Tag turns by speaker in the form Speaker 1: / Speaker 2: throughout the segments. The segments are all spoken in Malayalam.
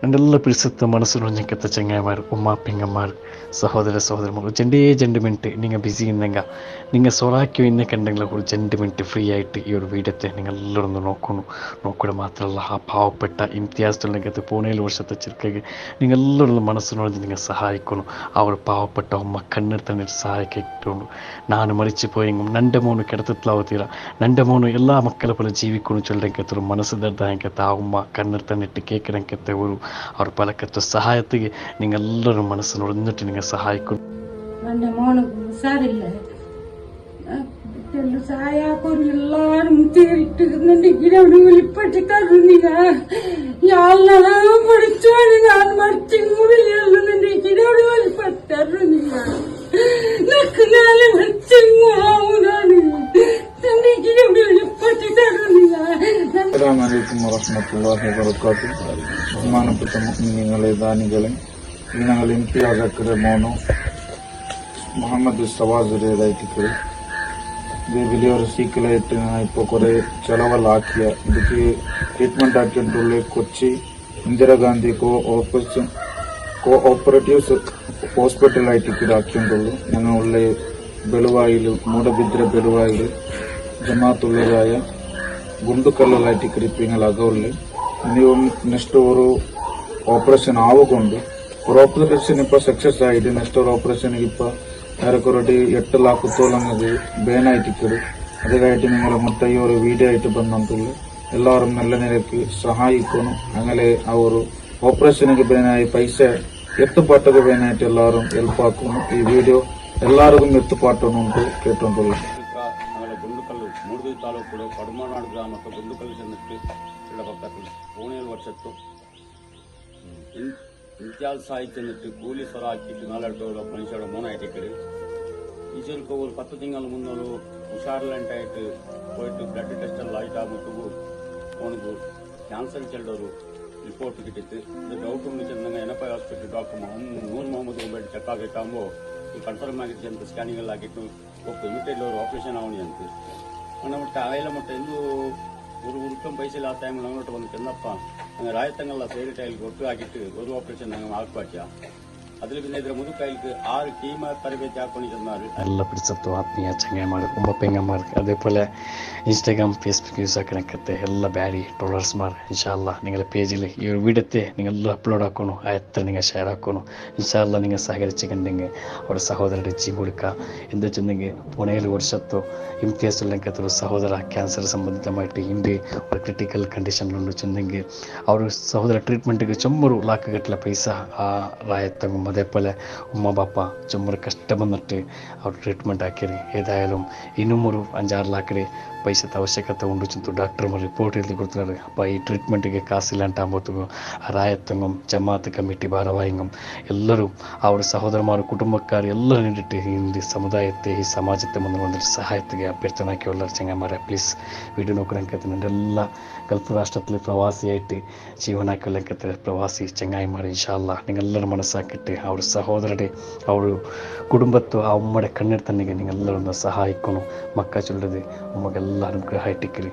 Speaker 1: രണ്ടെല്ലാം പിടിച്ചെത്ത മനസ്സിലൊഞ്ഞക്കത്തെ ചെങ്ങായിമാർ ഉമ്മ പെങ്ങന്മാർ സഹോദര സഹോദരന്മാർ ജെണ്ട് മിനിറ്റ് നിങ്ങൾ ബിസി ഉണ്ടെങ്കിൽ നിങ്ങൾ സൊറാക്കി ഇന്നൊക്കെണ്ടെങ്കിൽ ഒരു 2 മിനിറ്റ് ഫ്രീ ആയിട്ട് ഈ ഒരു വീഡിയോത്തെ നിങ്ങൾ എല്ലാവരും ഒന്ന് നോക്കൂടെ മാത്രമല്ല ആ പാവപ്പെട്ട ഇംതിയാസുള്ളകത്ത് പൂനെയിൽ വർഷത്തെ ചെറുക്കಗೆ നിങ്ങൾ എല്ലാവരും മനസ്സിനൊഴിഞ്ഞ് നിങ്ങൾ സഹായിക്കണം. ആ ഒരു പാവപ്പെട്ട ഉമ്മ കണ്ണിൽ തന്നെ സഹായിക്കിട്ടുണ്ട്. ನಾನು ಮರಿಚಿ ಪೋಯಿಂಗ್ ನಂಡೆ ಮೋನು ಕೆಡತತ್ಲಾವತ್ತೀರ ನಂಡೆ ಮೋನು ಎಲ್ಲ ಮಕ್ಕಳ ಪಲ ಜೀವಿಕೊಂಡು ಚೊಲ್ಲಂಕೆತ್ತರು ಮನಸ್ಸು ದರ್ದಾಂಕೆತ್ತ ಆ ಉಮ್ಮ ಕಣ್ಣೀರ್ ತನ್ನಿಟ್ಟು ಕೇಕರಂಕೆತ್ತೆ ಅವರು ಅವ್ರ ಪಲಕತ್ತು ಸಹಾಯತೆಗೆ ನೀವೆಲ್ಲರೂ ಮನಸ್ಸು ನೋಡಿಟ್ಟು ನೀವು ಸಹಾಯಕ್ಕೂ
Speaker 2: ನನ್ನ ಮೋನಿಗೆ ಹುಷಾರಿಲ್ಲ സഹായാക്കും എല്ലാരും തീരിട്ട് നിന്റെ गिरवनी വെളിപ്പെട്ട് തരുന്നില്ല എല്ലാം പഠിച്ചോളി ഞാൻ മരിച്ചെങ്കിലും നിന്റെ गिरवनी വെളിപ്പെട്ട് തരുന്നില്ല നിനക്ക് നാളെ മരിച്ചെങ്ങാവുന്നാണ് നിന്റെ गिरवनी വെളിപ്പെട്ട് തരുന്നില്ല.
Speaker 3: അസ്സലാമു അലൈക്കും വറഹ്മത്തുള്ളാഹി വബറകാതുഹു. ബഹുമാനപ്പെട്ട മുഅ്മിനീങ്ങളെ ദാനികളെ, ഞങ്ങൾ ഇംതിയാസ് മോനു മുഹമ്മദ് സവാസുരേതായിട്ട് ഇത് വലിയൊരു സീക്കിലായിട്ട് ഇപ്പോൾ കുറേ ചിലവെല്ലാക്കിയ ಇದಕ್ಕೆ ಟ್ರೀಟ್ಮೆಂಟ್ ಹಾಕಿട്ടുള്ള കൊച്ചി ഇന്ദിരാഗാന്ധി കോഓപ്പറേറ്റീവ് ഹോസ്പിറ്റലായിട്ട് ഇത് ആക്കിയിട്ടുള്ളൂ. ഞങ്ങളുള്ള ಬೆಳುವಾಯಿಲು ಮೂಡಬಿದ್ರೆ ಬೆಳುವಾಯಿಲು ಜಮಾತುಳ್ಳರಾಯ ಗುಂಡುಕಲ್ಲಲಾയിട്ട് ഇരിപ്പിങ്ങളാകുള്ളൂ. ഇനി നെക്സ്റ്റ് ഒരു ഓപ്പറേഷൻ ആവുകൊണ്ട് ഒരു ഓപ്പറേഷൻ ഇപ്പോൾ സക്സസ് ആയിട്ട് നെക്സ്റ്റ് ഒരു ഓപ്പറേഷനിಗೆ ഇപ്പോൾ ഏറെക്കുറെ 8 ലക്ഷത്തോളം അത് ബാനായിട്ടിക്കത്. അതിനായിട്ട് നിങ്ങൾ മൊത്തം ഈ ഒരു വീഡിയോ ആയിട്ട് ബന്ധമുള്ള എല്ലാവരും നല്ല നിലയ്ക്ക് സഹായിക്കണം. അങ്ങനെ ആ ഒരു ഓപ്പറേഷനിಗೆ ബാനായി പൈസ എത്തുപാട്ടൊക്കെ ബാനായിട്ട് എല്ലാവരും ഹെൽപ്പാക്കണം. ഈ വീഡിയോ ಎಲ್ಲರಿಗೂ ಎತ್ತುಪಾಟನ್ನು ಉಂಟು ಕೇಟುಂಟುಳ್ಳ
Speaker 4: ಗುಂಡುಕಲ್ಲು ಮೂಡಬಿದ್ರೆ ತಾಲೂಕು ಪಡಮನಾಡು ಗ್ರಾಮಕ್ಕೆ ಗುಂಡುಕಲ್ಲು ಚೆನ್ನಕ್ಕೆ ಪಕ್ಕದಲ್ಲಿ ಪೂಣೆಯಲ್ಲಿ ವರ್ಷತ್ತು இம்தியாஸ் சாய் சென்னிட்டு கூலி சொர ஆக்கிட்டு நாலு மனுஷோட மூணாயிட்டு ಈಚೆಲ್ಕ ஒரு 10 ತಿಂಗಳ ಮುನ್ನೋರು ಹುಷಾರಿಲ್ಲಂಟಾಯಿಟ್ಟು போயிட்டு ಬ್ಲಡ್ ಟೆಸ್ಟ್ ಎಲ್ಲ ಆಯ್ತು ಆಗ್ಬಿಟ್ಟು ಅವನಿಗೂ ಕ್ಯಾನ್ಸರ್ ಚೆಲ್ಲೋರು ರಿಪೋರ್ಟ್ ಕಿಟ್ಟಿತ್ತು. ಇದು doubt ಚೆಂದಂಗ ಎನಪೈ hospital doctor Noor Mohammad ಒಂಬೈಟ್ check ಆಗಿಟ್ಟಾಂಬೋ confirm ಆಗಿತ್ತು ಅಂತ ಸ್ಕ್ಯಾನಿಂಗ್ ಎಲ್ಲ ಆಗಿಟ್ಟು ಹೋಗ್ತು ಇಮಿಡಿಯೇಟ್ಲಿ ಅವರು ಆಪರೇಷನ್ ಅವನಿ ಅಂತ ಅಣ್ಣ ಮಟ್ಟ ಆಯಿಲ್ಲ ಮಟ್ಟ ಎಂದು ஒரு உருக்கம் பைசையில் ஆ டைமில் நாங்கள் வந்து என்னப்பா நாங்கள் ராயத்தங்கள்ல சேரி டைலுக்கு ஒட்டு ஆக்கிட்டு ஒரு ஆப்ரேஷன் நாங்கள் ஆக்குவாச்சியா അതിൽ പിന്നെ ഇതിന് മുതുക്കൈക്ക് 6 കീമോ തരಬೇತಿ ಹಾಕೊಂಡಿದ್ದಾರೆ.
Speaker 1: ಎಲ್ಲ പിടിച്ചെത്തു ആത്മീയ ചങ്ങായിമാർ ഉമ്മ പെങ്ങന്മാർക്ക് അതേപോലെ ഇൻസ്റ്റാഗ്രാം ഫേസ്ബുക്ക് യൂസ് ആക്കണക്കത്തെ എല്ലാ ബാരി ട്രോളേഴ്സ്മാർ ഇൻഷാല്ല നിങ്ങളുടെ പേജിൽ ഈ ഒരു വീഡിയോത്തെ നിങ്ങൾ അപ്ലോഡ് ആക്കണം. ആ എത്ര നിങ്ങൾ ഷെയർ ആക്കണം. ഇൻഷാല്ല നിങ്ങൾ സഹകരിച്ചിട്ടുണ്ടെങ്കിൽ അവരുടെ സഹോദരരുടെ ജീവൻ കൊടുക്കുക. എന്താ വെച്ചിട്ടുണ്ടെങ്കിൽ പൂനെയിൽ വർഷത്തോ ഇംതിയാസുള്ളക്കത്തൊരു സഹോദര ക്യാൻസർ സംബന്ധിതമായിട്ട് ഇന്ത്യ ഒരു ക്രിട്ടിക്കൽ കണ്ടീഷനിലുണ്ട് വെച്ചിട്ടുണ്ടെങ്കിൽ അവർ സഹോദര ട്രീറ്റ്മെൻറ്റിಗೆ ചുമರು ലാക്കുകെട്ടില്ല പൈസ ആ റായത്തങ്ങും അതേപോലെ ഉമ്മ ബാപ്പ ചുമറ് കഷ്ടം വന്നിട്ട് അവർ ട്രീറ്റ്മെൻറ്റ് ആക്കിയത് ഏതായാലും ഇന്നും ഒരു 5-6 ലാഖിന് പൈസത്തെ ആവശ്യകത ഉണ്ട് ചെന്നു ഡോക്ടർമാർ റിപ്പോർട്ട് എഴുതി കൊടുത്തിട്ടുണ്ട്. അപ്പോൾ ഈ ട്രീറ്റ്മെൻറ്റിಗೆ കാಸಿಲ್ಲಾಂಟಾകുമ്പോഴത്തേക്കും ರಾಯತ್ತಂಗಂ ಜಮಾತ್ ಕಮಿಟಿ ಭಾರವಾಹಿಂಗಂ ಎಲ್ಲರೂ ಅವರ ಸಹೋದರಮಾರು ಕುಟುಂಬക്കാർ ಎಲ್ಲರೂ ನೀಡಿಟ್ಟು ಈ ಸಮುದಾಯത്തെ ಈ ಸಮಾಜത്തെ വന്നിട്ട് സഹായത്തിಗೆ അഭ്യർത്ഥനാക്കിയുള്ള ചെങ്ങന്മാരെ പ്ലീസ് വീഡിയോ നോക്കണക്കത്തിന് എല്ലാ ഗൾഫ് രാഷ്ട്രത്തിൽ പ്രവാസിയായിട്ട് ജീവനാക്കിയുള്ളക്കത്തെ പ്രവാസി ചെങ്ങായിമാർ ഇൻഷാല്ല നിങ്ങളെല്ലാവരും മനസ്സാക്കിയിട്ട് ആ ഒരു സഹോദരരുടെ ആ ഒരു കുടുംബത്തോ ആ ഉമ്മയുടെ കണ്ണിൽ തന്നെ നിങ്ങളെല്ലാവരും ഒന്ന് സഹായിക്കണം. മക്ക ചൊല്ലത് ഉമ്മಗೆಲ್ಲರೂ ಗ್ರಹಿಟ್ಟಿಕ್ಕಿರಿ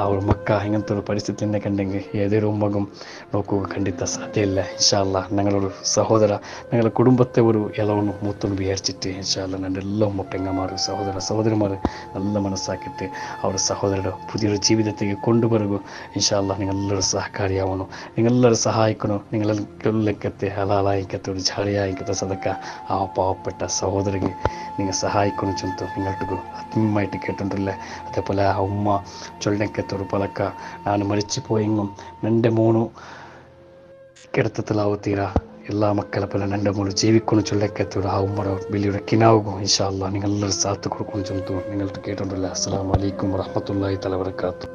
Speaker 1: ಅವ್ರ ಮಕ್ಕ ಹಿಂಗಂತ ഒരു ಪರಿಸ್ಥಿತಿಯಿಂದ ಕಂಡೆಂಗೆ ഏതൊരു ഉമ്മകും നോക്കുക ಖಂಡಿತ ಸಾಧ್ಯ ಇಲ್ಲ. ഇൻഷാല്ല ഞങ്ങളൊരു സഹോദര ഞങ്ങളുടെ കുടുംബത്തെ ഒരു ഇളവൊന്ന് മൂത്തൊന്ന് വിചാരിച്ചിട്ട് ഇൻഷാല്ല ഞങ്ങളുടെ എല്ലാ ഉമ്മ പെങ്ങന്മാർ സഹോദരന്മാർ നല്ല മനസ്സാക്കിയിട്ട് അവരുടെ സഹോദരരുടെ പുതിയൊരു ജീവിതത്തേക്ക് കൊണ്ടുവരുക. ഇൻഷാല്ല നിങ്ങളെല്ലാവരും സഹകാരിയാവണം. നിങ്ങളെല്ലാവരും സഹായിക്കണം. നിങ്ങളെല്ലാക്കത്തെ ഹലാലായിക്കത്തെ ഒരു ജാളിയായിക്കത്തെ സദക്ക ആ പാവപ്പെട്ട സഹോദരಗೆ നിങ്ങൾ സഹായിക്കണം ചെന്ന് നിങ്ങൾക്ക് ആത്മീയമായിട്ട് കേട്ടിട്ടില്ലേ. അതേപോലെ ആ ഉമ്മ ചൊല്ലക്കത്തൊരു പലക്ക ನಾನು ಮರಿಚಿಪೋಯಿಂಗಂ ನಂಡೆ ಮೂನು ಕೆಡತಲಾವುತ್ತೀರಾ ಎಲ್ಲ ಮಕ್ಕಳ ಪಲ ನಂಡೆ ಮೂನು ಜೀವಿಕೊಂಡು ചൊല്ലക്കത്തൊരു ആ ഉമ്മയുടെ വലിയൊരു കിനാവുക ഇൻഷാ അല്ലാഹ് നിങ്ങളെല്ലാവരും സാത്ത് കൊടുക്കണം ചെന്ന് നിങ്ങൾക്ക് കേട്ടിട്ടില്ല. അസ്സലാമു അലൈക്കും വറഹ്മത്തുള്ളാഹി തആല വബറകാതുഹു.